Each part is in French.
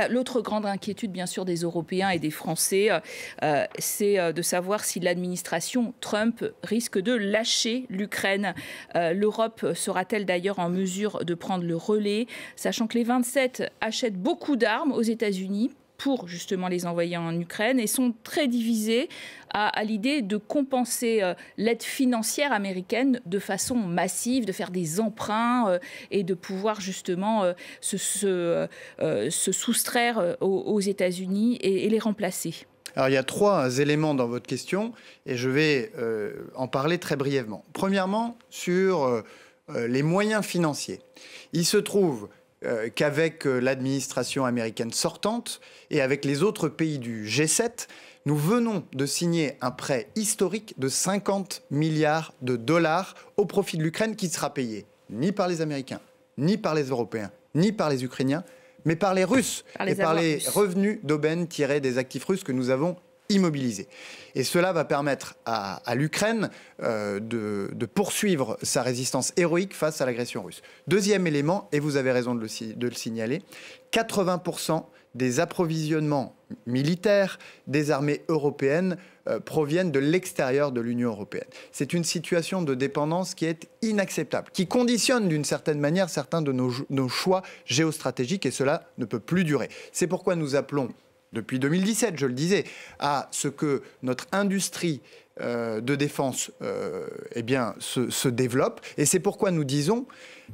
L'autre grande inquiétude, bien sûr, des Européens et des Français, c'est de savoir si l'administration Trump risque de lâcher l'Ukraine. L'Europe sera-t-elle d'ailleurs en mesure de prendre le relais, sachant que les 27 achètent beaucoup d'armes aux États-Unis pour justement les envoyer en Ukraine et sont très divisés à l'idée de compenser l'aide financière américaine de façon massive, de faire des emprunts et de pouvoir justement se soustraire aux États-Unis et les remplacer. Alors, il y a 3 éléments dans votre question et je vais en parler très brièvement. Premièrement, sur les moyens financiers. Il se trouve qu'avec l'administration américaine sortante et avec les autres pays du G7, nous venons de signer un prêt historique de 50 milliards de dollars au profit de l'Ukraine qui ne sera payé ni par les Américains, ni par les Européens, ni par les Ukrainiens, mais par les Russes et par les revenus d'aubaine tirés des actifs russes que nous avons immobilisés. Et cela va permettre à l'Ukraine de poursuivre sa résistance héroïque face à l'agression russe. Deuxième élément, et vous avez raison de le signaler, 80% des approvisionnements militaires des armées européennes proviennent de l'extérieur de l'Union européenne. C'est une situation de dépendance qui est inacceptable, qui conditionne d'une certaine manière certains de nos choix géostratégiques et cela ne peut plus durer. C'est pourquoi nous appelons, depuis 2017, je le disais, à ce que notre industrie de défense se développe. Et c'est pourquoi nous disons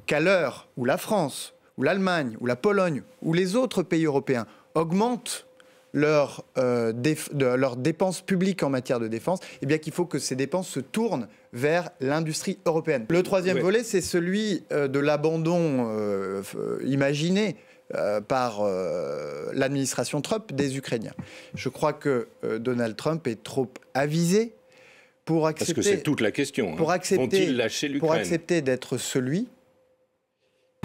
qu'à l'heure où la France, où l'Allemagne, où la Pologne, où les autres pays européens augmentent leurs dépenses publiques en matière de défense, eh bien qu'il faut que ces dépenses se tournent vers l'industrie européenne. Le troisième volet, c'est celui de l'abandon imaginé par l'administration Trump des Ukrainiens. Je crois que Donald Trump est trop avisé pour accepter... Parce que c'est toute la question. Vont-ils lâcher l'Ukraine ? Pour accepter d'être celui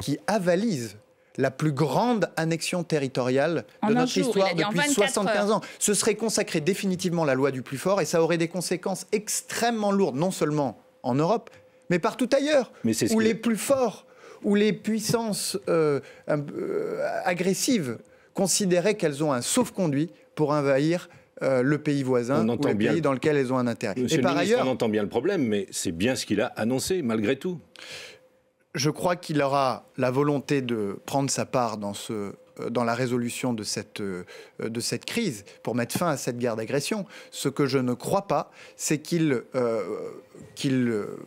qui avalise la plus grande annexion territoriale de notre histoire depuis 75 ans. Ce serait consacrer définitivement la loi du plus fort et ça aurait des conséquences extrêmement lourdes, non seulement en Europe, mais partout ailleurs, où les plus forts, où les puissances agressives considéraient qu'elles ont un sauf-conduit pour envahir le pays voisin ou le pays dans lequel elles ont un intérêt. Monsieur le ministre, on entend bien le problème, mais c'est bien ce qu'il a annoncé, malgré tout. Je crois qu'il aura la volonté de prendre sa part dans la résolution de cette crise pour mettre fin à cette guerre d'agression. Ce que je ne crois pas, c'est qu'il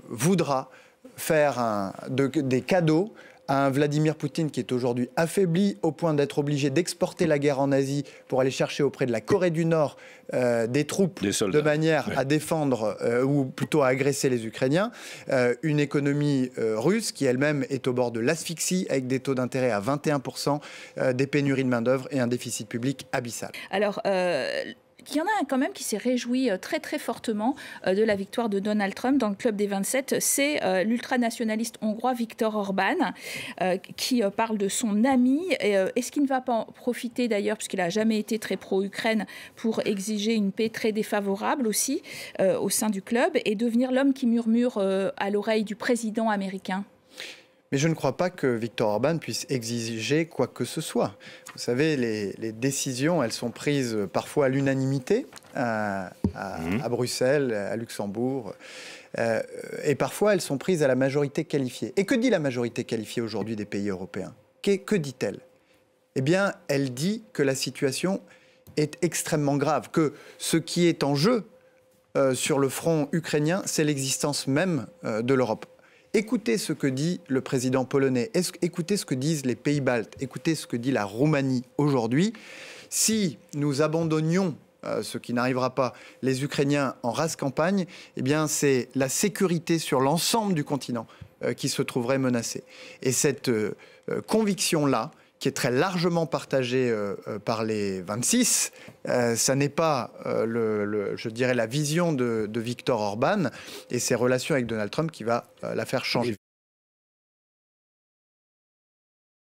voudra faire des cadeaux à un Vladimir Poutine qui est aujourd'hui affaibli au point d'être obligé d'exporter la guerre en Asie pour aller chercher auprès de la Corée du Nord des troupes de manière à défendre ou plutôt à agresser les Ukrainiens. Une économie russe qui elle-même est au bord de l'asphyxie avec des taux d'intérêt à 21%, des pénuries de main-d'œuvre et un déficit public abyssal. Alors, il y en a un quand même qui s'est réjoui très très fortement de la victoire de Donald Trump dans le club des 27. C'est l'ultranationaliste hongrois Viktor Orban qui parle de son ami. Est-ce qu'il ne va pas en profiter d'ailleurs, puisqu'il n'a jamais été très pro-Ukraine, pour exiger une paix très défavorable aussi au sein du club et devenir l'homme qui murmure à l'oreille du président américain ? Mais je ne crois pas que Viktor Orban puisse exiger quoi que ce soit. Vous savez, les décisions, elles sont prises parfois à l'unanimité à Bruxelles, à Luxembourg, et parfois elles sont prises à la majorité qualifiée. Et que dit la majorité qualifiée aujourd'hui des pays européens ? Que dit-elle ? Eh bien, elle dit que la situation est extrêmement grave, que ce qui est en jeu sur le front ukrainien, c'est l'existence même de l'Europe. Écoutez ce que dit le président polonais, écoutez ce que disent les pays baltes, écoutez ce que dit la Roumanie aujourd'hui. Si nous abandonnions, ce qui n'arrivera pas, les Ukrainiens en rase campagne, eh bien c'est la sécurité sur l'ensemble du continent qui se trouverait menacée. Et cette conviction-là, qui est très largement partagée par les 26. Ça n'est pas, je dirais, la vision de Viktor Orban et ses relations avec Donald Trump qui va la faire changer.